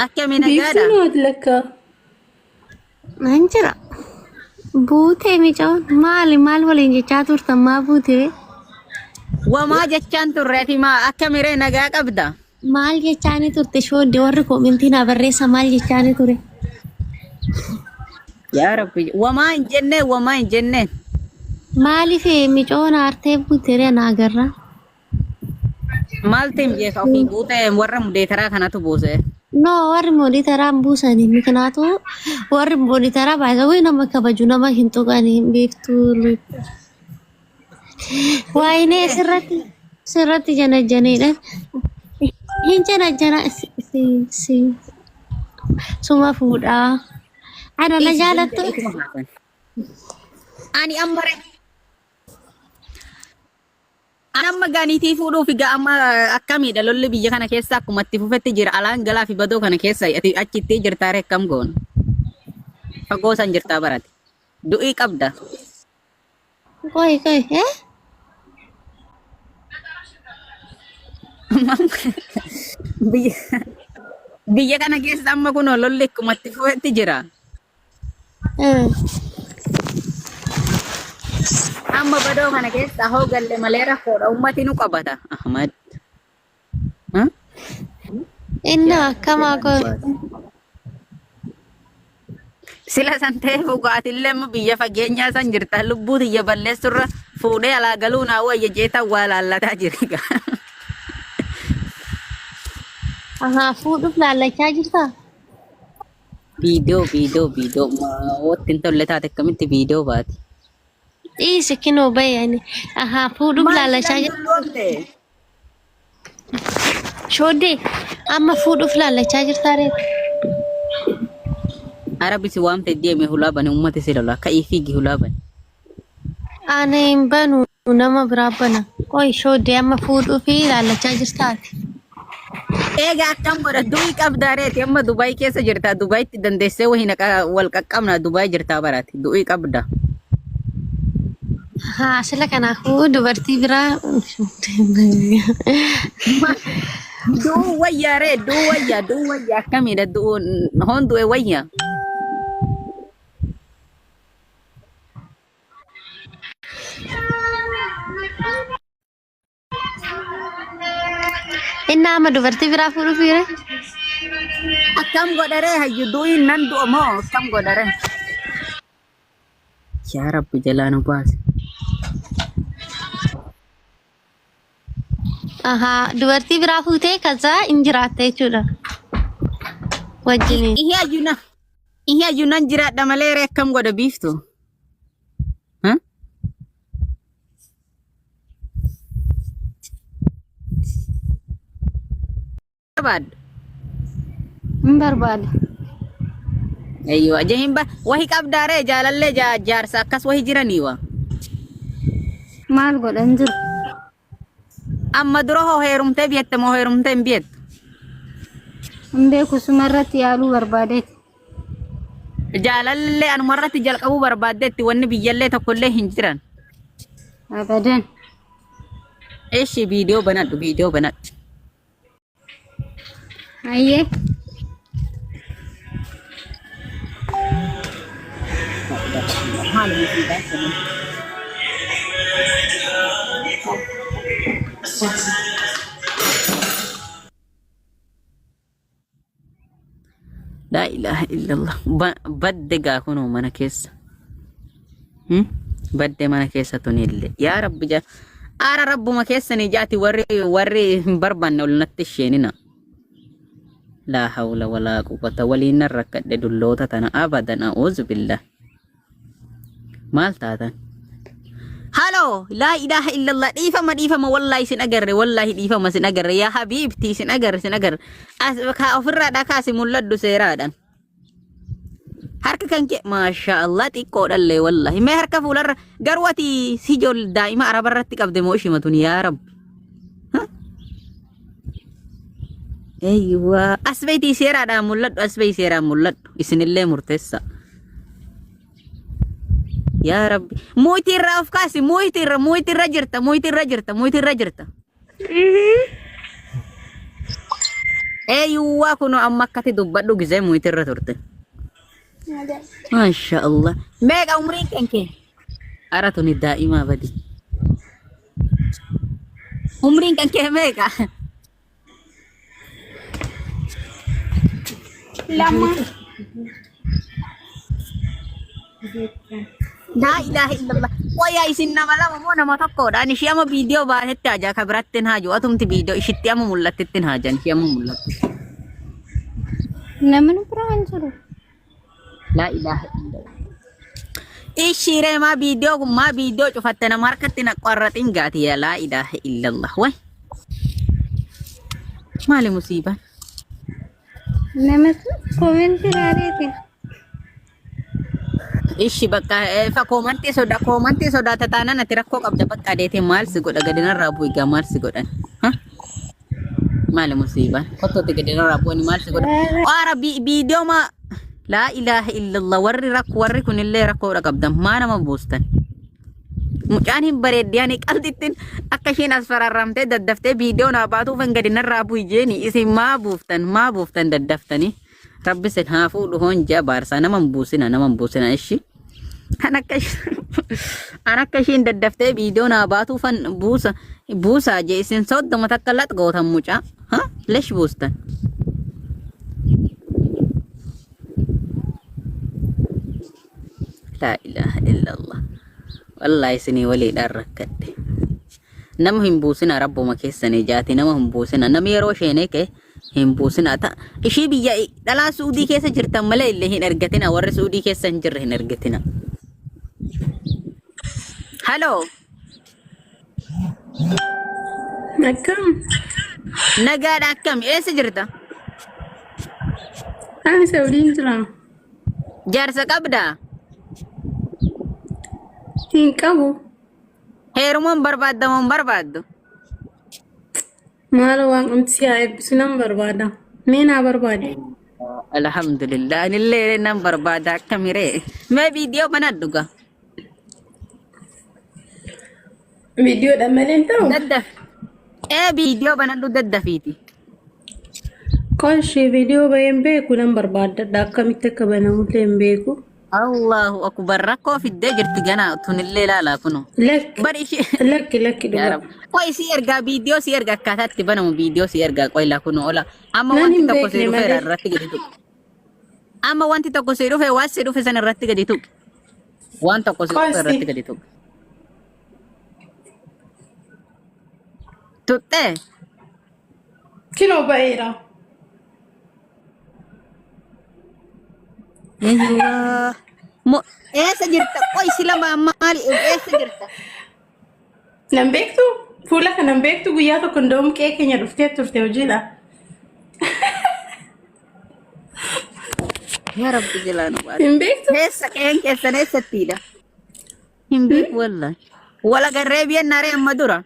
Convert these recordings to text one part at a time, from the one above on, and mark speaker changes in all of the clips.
Speaker 1: akkami nagaadha?
Speaker 2: Biiftuu laka.
Speaker 3: Anjira. Buutee micoon maal waliin jechaa turtan maa buutee?
Speaker 1: Wamaa jechaan turreeti maa akkamiree nagaa qabda?
Speaker 3: Maal jechaani turte shoodde warri koomintii na barreessa maal jechaani ture?
Speaker 1: Yaa Rabbi wamaa hin jenneen.
Speaker 3: Maaliif micoon aartee buutee na agarra?
Speaker 1: Maal ta'im jeeqa ofii buutee warra mudeetaraa kanatu buuse.
Speaker 3: No, warri moonitaaraan buusanii mikinaatu warri moonitaaraa baay'ee nama kabaju nama hin tuqanii beektuu. Waayinee sirratti janajjaneedha. Hin janajjana suma fuudhaa. Ana na jaalattu.
Speaker 1: Ani amma gaaniitii fuudhuuf egaa amma akkamiidha lolli biyya kana keessa akkuma itti fufetti jira alaan galaa fi badoo kana keessa achitti jirtaa ree akkam goona fagoo san jirtaa barate du'ii qabda.
Speaker 3: Koi
Speaker 1: biyya kana keessa amma kunoo lolli akkuma itti fufetti jira. Amma badoo kana keessa hoo galle malee rakkoodha ummati nu qabata Ahmad.
Speaker 3: inni akkama kun
Speaker 1: Sila san ta'e dhugaatillee amma biyya fageenyaa san jirta lubbuu tiyya balleessurra fuudhee alaa galuu naa wayya jeetan waa laallataa jiriga.
Speaker 3: fuudhuuf laallachaa jirta?
Speaker 1: Viidiyoo wottiin tolle taate akkamitti viidiyoo baati?
Speaker 3: Dhiisi kinoo bayani. Fuudhuuf laallachaa jirta. Shoodde amma fuudhuuf laallachaa jirta ree?
Speaker 1: Arabisi waamte deeme hulaa bane ummati si lola ka'ii fiigi hulaa bane.
Speaker 3: Ani hin banu nama biraa bana. Qoy shoodde amma fuudhuuf laallachaa jirtaati.
Speaker 1: Egaa akkam godha du'ii qabdaa reeti amma Dubaay keessa jirta Dubaayitti dandeessee wahii wal qaqqabna Dubaay jirtaa baraati du'ii qabda.
Speaker 3: Sila kanaafuu dubartii biraa
Speaker 1: duu wayyaa ree duu wayyaa akkamiidha hoon du'e wayyaa.
Speaker 3: inni amma dubartii biraa fuudhuuf jire?
Speaker 1: Akkam godharee hayyu du'iin nan du'a moo akkam godharee? Yaa Rabbi jalaa nu baase.
Speaker 3: Dubartii biraa fuutee kaza hin jiraatte jechuudha. Wajjiniin.
Speaker 1: Ihe ayyuu nan jiraadha malee ree akkam godha biiftu.
Speaker 3: Barbaada.
Speaker 1: Ayyoo ajahin ba wahi qabdaaree jaalallee jaarsa akkas wahi jiranii wa.
Speaker 3: Maal godhan jiru?
Speaker 1: Amma dura hoo heerumtee biyyette moo heerumtee hin biyettu?
Speaker 3: Hin beeku sumarratti yaaluu barbaadeeti.
Speaker 1: Jaalallee anumarratti jalqabuu barbaaddeetti wanni biyyallee tokkollee hin jiran.
Speaker 3: Abadan.
Speaker 1: Eeshi viidiyoo banadhu.
Speaker 3: Ayyee.
Speaker 1: La ilaha illallah. Badde gaa kunoo mana keessa. Badde mana keessa tunillee. Yaa Rabbi aara rabbuma keessanii jaati warri hin barbaanne ol natti isheenina. La hawla wala quwwata waliin rakkadhe dulloota tana abadan a'uuzu billah. Maal taatan? Halo, la ilaha illallah dhiifama wallahi sin agarre yaa habiibti sin agarre ka ofirraa dhakaasi mul'adhu seeraadhaan. Harka kan kee maasha Allah xiqqoodhallee wallahi mee harka fuularra garuu ati si daa'ima arabarratti qabde moo ishimatun yaa Rabbi. Eeywa asbeetii seeraadhaan mul'adhu isinillee murteessa. Yaa Rabbi mootirraa of kaasi mootirra jirta. ايوه كنو امكتي دبدو غزي مويتر ترت ما شاء الله ميغا عمرين كنكي اراتوني دائما بدي عمرين كنكي ميغا
Speaker 2: lama.
Speaker 1: لا إله إلا الله ويا إسنا ملا مو نما تقول أنا شيء ما فيديو بعد تاجا خبرتين هاجو أتوم تفيديو إشتيا ما مولتين هاجان شيء ما مولت
Speaker 2: Nama nu pernah suruh.
Speaker 1: لا إله إلا الله إيش ما فيديو شوفتنا ماركتنا قررتين قاتي يا لا إله إلا الله وين ما لي مصيبة
Speaker 2: Nama tu komen rare थे.
Speaker 1: إيش بقى فكومنتي سودا تتانا نتركو قبل بقى ديتي مال سيقول أقدر رابوي مال سيقول ها ما لي مصيبة خطو تقدر رابوني مال سيقول عربي فيديو ما لا إله إلا الله وري كن اللي ركو رقبدم ما أنا مبوستن مكانهم بريد يعني قلتين أكشين أسفر الرمتي ددفتي فيديو ناباتو فنقدر رابوي جيني اسم ما بوفتن ددفتني ربي سنهافو لهون جابار سانا منبوسنا إيشي أنا كشين ددفتي فيديو ناباتو فن بوسا جيسين صوت دمتكلت قوتهم موجا ها ليش بوستن لا إله إلا الله والله سني ولي دركت نمهم بوسنا رب ما كيسني جاتي نمهم بوسنا نميرو شينك هم بوسنا تا إشي بيجا دلا سعودي كيس جرتا ملا اللي هن أرجتنا ور سعودي كيس سنجر هن أرجتنا هلو
Speaker 2: Nakam.
Speaker 1: نجار أكم إيه سجرتا
Speaker 2: Ana Saudi sulang.
Speaker 1: جارسة كبدا
Speaker 2: Tingkabu.
Speaker 1: هيرمون برباد
Speaker 2: Malu wang umsiya sunam berbada. Mina berbada.
Speaker 1: الحمد لله اللي نمبر بعد كاميرا ما فيديو بندوغا
Speaker 2: Video dah main tahu.
Speaker 1: دد ايه فيديو بندو دد فيتي
Speaker 2: Kau share video bayam beku number berbada. Dah kami tekabana mutlem beku.
Speaker 1: الله اكبر ركو في الدجر تجنا تون الليل لا كنو
Speaker 2: Lek.
Speaker 1: بريش
Speaker 2: Lek
Speaker 1: يا رب
Speaker 2: dulu.
Speaker 1: كوي سيرغا فيديو سيرغا كاتات تبنو فيديو سيرغا كوي لا كنو ولا اما
Speaker 2: Nani
Speaker 1: وانت تكو
Speaker 2: mbek
Speaker 1: سيرو
Speaker 2: ni,
Speaker 1: في
Speaker 2: Made?
Speaker 1: الرتي جديتو اما وانت تكو سيرو في واسيرو في سن الرتي جديتو وانت تكو سيرو في الرتي جديتو توتة
Speaker 2: Kino baira.
Speaker 1: ايوه مو ايه سجرت كوي سلام مالي ايه سجرت
Speaker 2: Nambek tu. Pula kan nambek tu guyya tu kondom keke nya dufte turte ujila.
Speaker 1: يا رب جلانه بعد
Speaker 2: Nambek tu.
Speaker 1: هسه كان كسنه ستيلا يمبيك والله ولا قريبيا ناري مدورة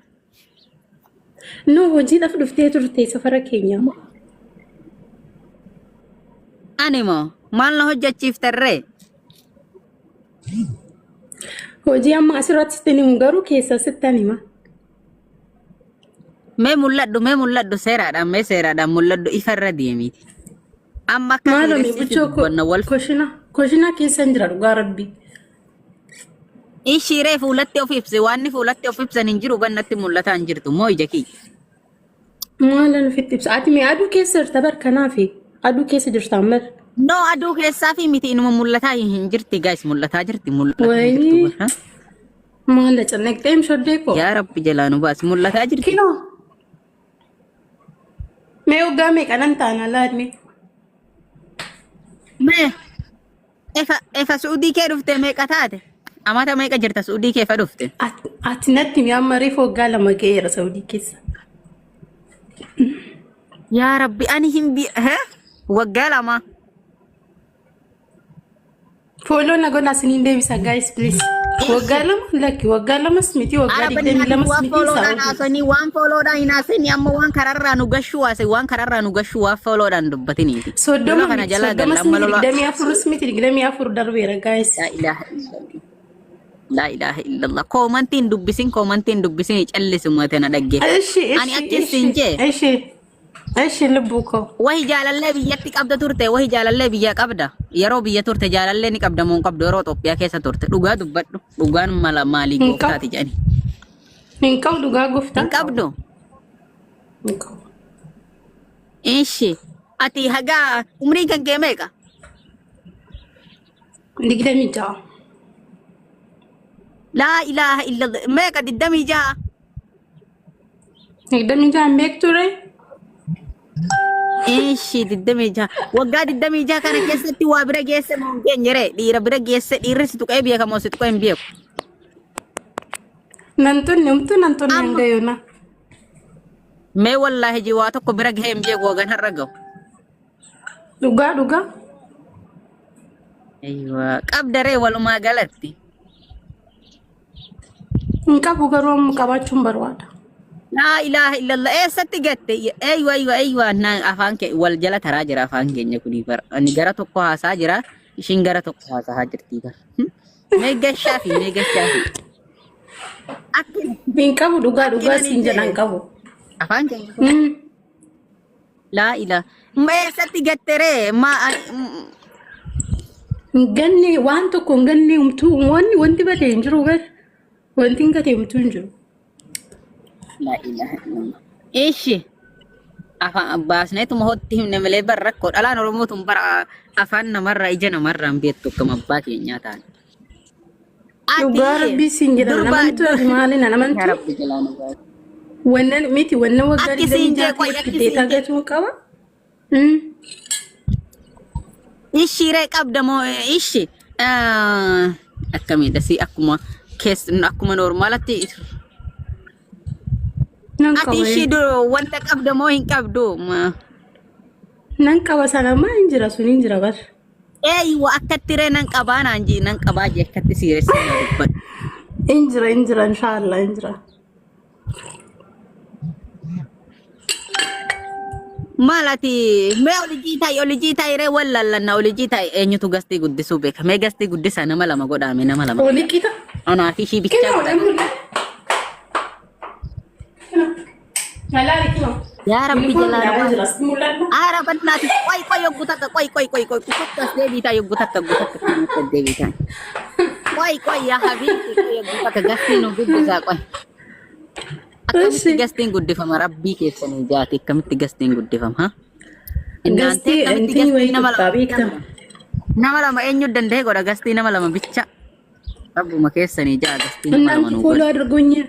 Speaker 2: No ujila fu dufte turte safara Kenya.
Speaker 1: انيمو مال له جاتشيف تري
Speaker 2: Hojii amma asirratti sittani garuu keessa sittani ma.
Speaker 1: ما مولد سيرا ما سيرا مولد إفر ديميت أما
Speaker 2: Maalo
Speaker 1: كان
Speaker 2: mi
Speaker 1: يرسل
Speaker 2: buchoo
Speaker 1: بنا والف
Speaker 2: koshina keessa hin jira dhugaa rabbi.
Speaker 1: إيش رأي فولتي أو فيبس واني فولتي أو فيبس ننجرو بنتي مولتها نجرتو موي جاكي
Speaker 2: Maala nufitti ibsa ati mi aduu keessa jirta bar kanaafi aduu keessa jirta ammal.
Speaker 1: نو أدو كيسافي ميتي إنو مولتها ينجرتي جايس مولتها جرتي مولتها
Speaker 2: Wayii
Speaker 1: ها
Speaker 2: maala cannaqxee mishoddee koo.
Speaker 1: يا رب جلانه بس مولتها جرتي
Speaker 2: Kinoo. Mee waggaa meeqa nan taana laadme.
Speaker 1: ما إفا سعودي كي رفتي ميكا تاتي أما تا ميكا جرتا سعودي كيف رفتي
Speaker 2: Ati natti mi amma reefu waggaa lama ga'eera Saudii keessa.
Speaker 1: يا ربي أنا هم بي ها وقال ما
Speaker 2: Follow na godha siniin deebisa guys please. Waggaa lamas miti waggaa 22 miti Saudii.
Speaker 1: waan folloodhaan hinaasanii amma waan kararraa nu gashuu waa folloodhaan dubbatiniiti.
Speaker 2: Soddoma
Speaker 1: kana
Speaker 2: miti
Speaker 1: jalaa
Speaker 2: soddoma
Speaker 1: galla amma
Speaker 2: miti
Speaker 1: lola.
Speaker 2: 24 miti 24 darbeera guys.
Speaker 1: La ilaha illallah. Koomantiin dubbisin callisu moote na dhaggeeffa.
Speaker 2: Ishi
Speaker 1: Ani akkas siin jee.
Speaker 2: Ishi ايش اللي بوكو
Speaker 1: وهي جالله بيتك أبدا تورته وهي جالله بيجاك أبدا يرو بيجا تورته جالله نك أبدا مون قبض يرو توبيا كيسة تورته دوغا دبادو دوغان مالا مالي قوفتاتي جاني
Speaker 2: انكو دوغا قفتا
Speaker 1: إنك أبدو
Speaker 2: انكو
Speaker 1: إيشي أتي هجا عمري كان كميكا
Speaker 2: ديك ميجا
Speaker 1: لا إله إلا الله ميكا دمي جا
Speaker 2: ديك ميجا ميك توري
Speaker 1: إيشي دمي جا وقاد دمي جا كان كيسة توا برا كيسة ممكن جري ديرا برا كيسة ديرس تك أبيا كموس تك أم بيو
Speaker 2: ننتون نعنديونا
Speaker 1: ما والله جواتك برا كهم بيو وقان هرجو
Speaker 2: دوغا
Speaker 1: أيوة كابدري ولا ما قالتي
Speaker 2: انكو غروم كباچون بروادا
Speaker 1: لا إله إلا الله إيه ستجت أيوة أنا أفانك والجلا تراجر أفانك إني كوني بر أني جرت وقها ساجرة إيشين جرت وقها ساجر تيجا ميجا شافي أكيد
Speaker 2: انكو دوغا سينجا انكو
Speaker 1: أفانك لا إله ما ستجت ترى ما
Speaker 2: ganni waan tokko ganni wanti bade hin jiru gar wanti hin gateemtu hin jiru.
Speaker 1: لا إله إلا الله إيش أفان باسنة مهوتي من ملء برا كود ألا نرموتهم برا أفان مرة إجنا مرة بيتو كم باكي نياتان
Speaker 2: Dhugaa rabbii siin jedha namantu maali namantu
Speaker 1: يا رب جلاله
Speaker 2: wannan miti wannan wagari da
Speaker 1: Akkisiin
Speaker 2: ija
Speaker 1: jee,
Speaker 2: ko
Speaker 1: akkisiin
Speaker 2: itti ta
Speaker 1: jee.
Speaker 2: gatu qaba.
Speaker 1: إيشي رأيك أبدا مو إيشي أكمل دسي أكما كيس أكما نورمالتي
Speaker 2: Nan
Speaker 1: أتيشي
Speaker 2: kawai
Speaker 1: دو وانتك أبدا مو هنك أبدو ما
Speaker 2: nan kawa sana ma injira sun injira bar.
Speaker 1: أيوة أكتري نانك أبانا أنجي نانك أباجي أكتسيري سينا
Speaker 2: Injira inshallah injira.
Speaker 1: مالتي ما أولي جيتاي ري ولا لنا أولي جيتاي إني تو غستي قدسو بك ما غستي قدس أنا ملا ما قد أمي نما لما
Speaker 2: Oli kita.
Speaker 1: أنا في شيء
Speaker 2: Kino
Speaker 1: بيتشا
Speaker 2: emul. Malali kino.
Speaker 1: يا ربي جلال
Speaker 2: Injira stimulan.
Speaker 1: عرفت ناتي كوي يوغوتاتا كوي كوكوتاس ديبيتا يوغوتاتا غوتاتا ديبيتا كوي يا حبيبتي كوي يوغوتاتا غستي نو قدسا كوي أكمل غستين قدفهم ربي كيف سنجاتي كمل غستين قدفهم ها
Speaker 2: Gasti anti wai tabikta.
Speaker 1: nama lama enyu dande goda gasti nama lama bicha abu makesani ja gasti nama lama
Speaker 2: Nanti
Speaker 1: nugo
Speaker 2: follow argonya.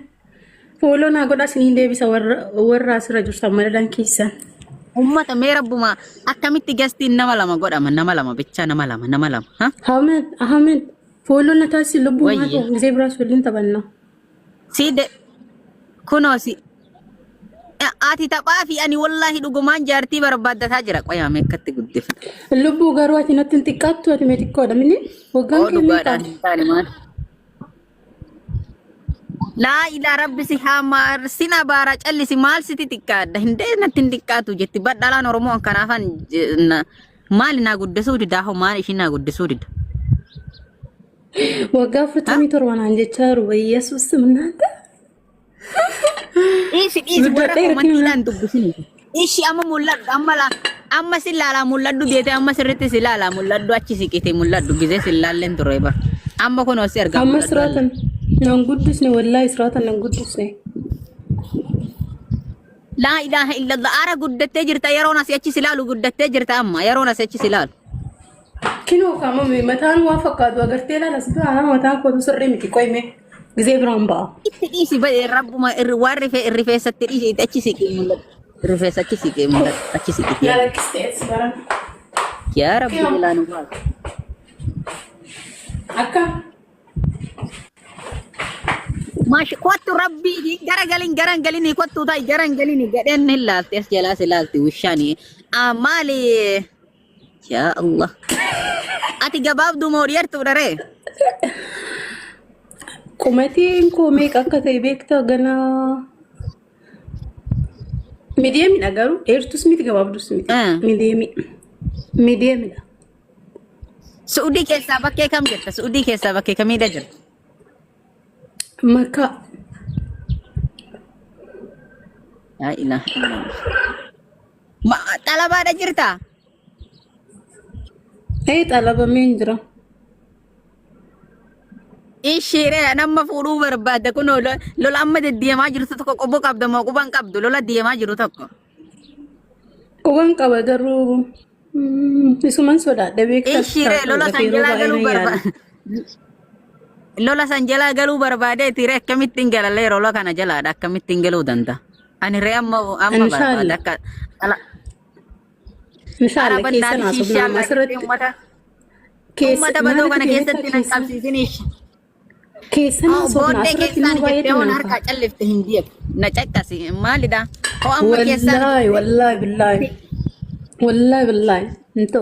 Speaker 2: Follow na goda sini dia bisa warra asra jur sama dan kisan.
Speaker 1: ummata me rabbuma akamitti gasti nama lama goda man nama lama bicha nama lama ha
Speaker 2: Ahmed follow na tasi lubu
Speaker 1: Wayye.
Speaker 2: ma to zebra sulin tabanna.
Speaker 1: side kuno si ati tapaafi ani wallahi dhugumaan jaartii barbaaddataa jira qoyaa meekkatti guddifna
Speaker 2: Lubu garu ati natin tikatu ati metikko da mini. Wagan
Speaker 1: oo
Speaker 2: ke
Speaker 1: dhugaadhaan
Speaker 2: mita.
Speaker 1: hin taane maal laa ilaa rabbi si haamaar sina baara callisi maal siti xiqqaadha hindee natti hin xiqqaatu jetti badhalaan oromoo kanaafan maali naa guddisuu dida hoo maal ishin naa guddisuu dida
Speaker 2: Waga futami torwana anje charu wa Yesus mnata.
Speaker 1: isi
Speaker 2: Guddaa
Speaker 1: warra
Speaker 2: dheeraa
Speaker 1: komantiidhaan dubbisini ishi amma mul'adhu amma si laalaa mul'adhu geete amma sirritti si laalaa mul'adhu achi siqite mul'adhu gizee si laalleen turre bar amma kunoo si argaa
Speaker 2: Amma siratan nan guddisne wallahi siratan nan guddisne.
Speaker 1: laa ilaaha illallah ara guddattee jirta yeroon asii achi si laalu guddattee jirta amma yeroon asii achi si laalu
Speaker 2: Kino kama me matan wa fakadu agarte la nasba ana matan ko sirri miti koy me. Gize bramba.
Speaker 1: itti dhiisi rabbuma waan rifeessatti dhiisi itti achi siqee mul'adhu rifeessa achi siqee mul'adhu achi siqite
Speaker 2: Yala kistes baran.
Speaker 1: yaa rabbi ilaanu baal
Speaker 2: Akka
Speaker 1: maashi kottu rabbii garagalini kottu ta'i garagalini gadheen hin laalti as jalaa si laalti wushaani maali yaa allah ati gabaabduu moo dhiyartuu dharee
Speaker 2: kumatiin ko me akka tay bekta gana medium nagaru ertus mit gababdus mit medium da.
Speaker 1: Suudii keessaa bakkee kam jirta suudii keessaa bakkee kamiidha jirta
Speaker 2: Maka
Speaker 1: لا إله إلا الله Xalabaadha jirta.
Speaker 2: xalabamee hin jira.
Speaker 1: Ishiree nama fuudhuu barbaadde kun lola amma deddeemaa jirtu tokko qobbo qabda moo quban qabdu lola deemaa jiru tokko.
Speaker 2: Quban qaba garuu isuman sodaadha beektaa.
Speaker 1: Ishiree lola sanjalaa galuu barbaadde. Lola sanjalaa galuu barbaadee tiree akkamittiin galallee lola kana jalaadha akkamittiin galuu danda'a. Ani ree amma barbaada akka
Speaker 2: Inshallah keessa naasuu nama asirratti
Speaker 1: uummata badoo kana keessatti nan qabsiisiniish.
Speaker 2: Keessa naasuu asirratti nama baay'ee
Speaker 1: deemuun harkaa callifte hin deebi na caccasi maalidha hoo amma keessaa
Speaker 2: wallahi billahi into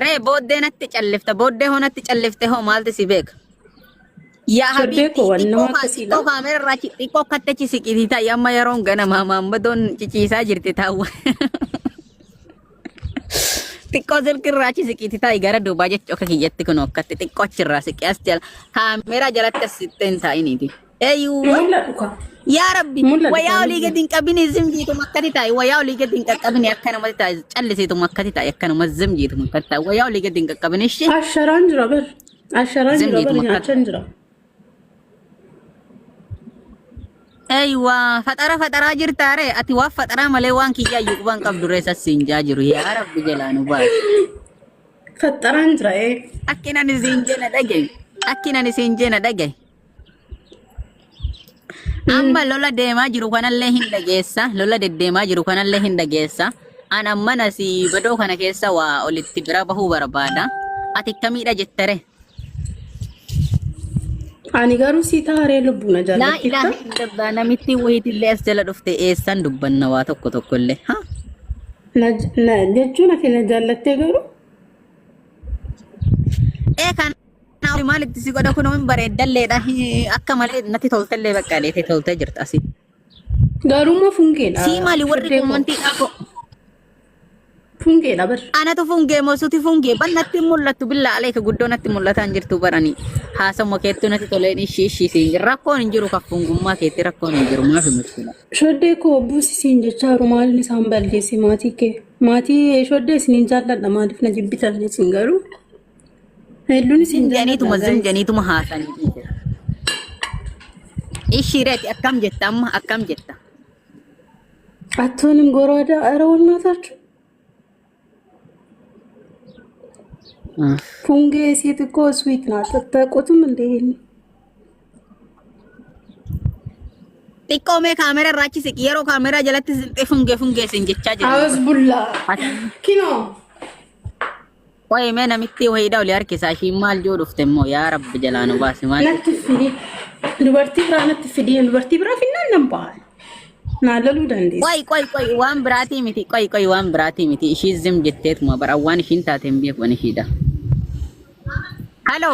Speaker 1: ree booddee natti callifta booddee hoo natti callifte hoo maalti si beeka. Yaa habiibti xiqqoo kaamera irraa xiqqoo kattachi siqitii ta'i amma yeroon ganamaa maammadoon ciciisaa jirti taa'u. Xiqqoo silkirraa siqitii ta'i gara duubaa jecha akka kiyyatti kun okkatti xiqqoo achirraa siqee as jala kaameraa jalatti as sittee hin taa'iniiti. Eeyyuu yaa rabbi wayyaa olii gadi hin qabini zimjiituma akkati ta'i wayyaa olii gadi hin qaqqabini akkanumatti ta'i callisiituma akkati ta'i akkanuma zimjiituma akkati ta'i wayyaa olii gadi hin qaqqabini ishee.
Speaker 2: Asharaan jira bar nyaachaan jira.
Speaker 1: Aywa, fatara jirtaare ati waa fatara malee waan kiyyaa iyyuu quban qabdu reessa siinjaa jiru yaa rabbi jalaanu baas.
Speaker 2: Fataraan jira
Speaker 1: Akkinan isiin jeena dhagaye. Amma lola deemaa jiru kanallee hin dhageessa. Lola deddeemaa jiru kanallee hin dhageessa. An ammana si badoo kana keessa waa olitti bira bahuu barbaada. Ati akkamiidha jettare?
Speaker 2: Ani garuu si taaree lubbuuna jaallattu.
Speaker 1: Laa ilaaha namitti wayiitillee as jala dhufte eessan dubbanna waa tokko illee.
Speaker 2: Jechuun ati na jaallattee garuu.
Speaker 1: Kan maalitti si godha kun hin bareeddalleedha akka malee natti toltellee bakka dheetee toltee jirta asii.
Speaker 2: Garuuma fungeedha.
Speaker 1: Si maali warri kumantii dhaaboo.
Speaker 2: Fungeedha bar.
Speaker 1: Anatu fungee moosuti fungee bannatti mul'attu billaa aleeka guddoo natti mul'ataan jirtu baranii haasama keettu natti toleen ishii rakkoon hin jiru kan fungummaa keetti rakkoon hin jiru maaf murtila.
Speaker 2: Shoddee koo buusisiin jechaaru maalli isaan balleessi maatii kee maatii shoddee isiniin jaalladha maaliif na jibbitan isin garuu hedduun isin
Speaker 1: janiituma haasanii jira. Ishiireeti akkam jetta amma akkam jetta.
Speaker 2: Attoonin gorooda ara walnaatachu. Fungee si xiqqoo sweet naata qotum indee
Speaker 1: xiqqoo mee kaamera irraa achi siqi yeroo kaameraa jalatti fungee sin jechaa jira.
Speaker 2: Awus bullaa kinoo.
Speaker 1: Wayi mee namitti wayiidhaa olii harkisaa ishii maal joo dhufte immoo yaa rabbi jalaanu baasi maal.
Speaker 2: Natti fidi dubartii biraa natti fidi dubartii biraa finnaan nan ba'a. Naalaluu dandeessi.
Speaker 1: Qoy waan biraatii miti qoy waan biraatii miti ishii zim jetteetuma bara waan ishiin taateen beekuun ishiidha. Hello.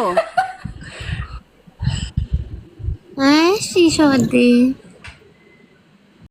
Speaker 3: Ay, sí, shoddee.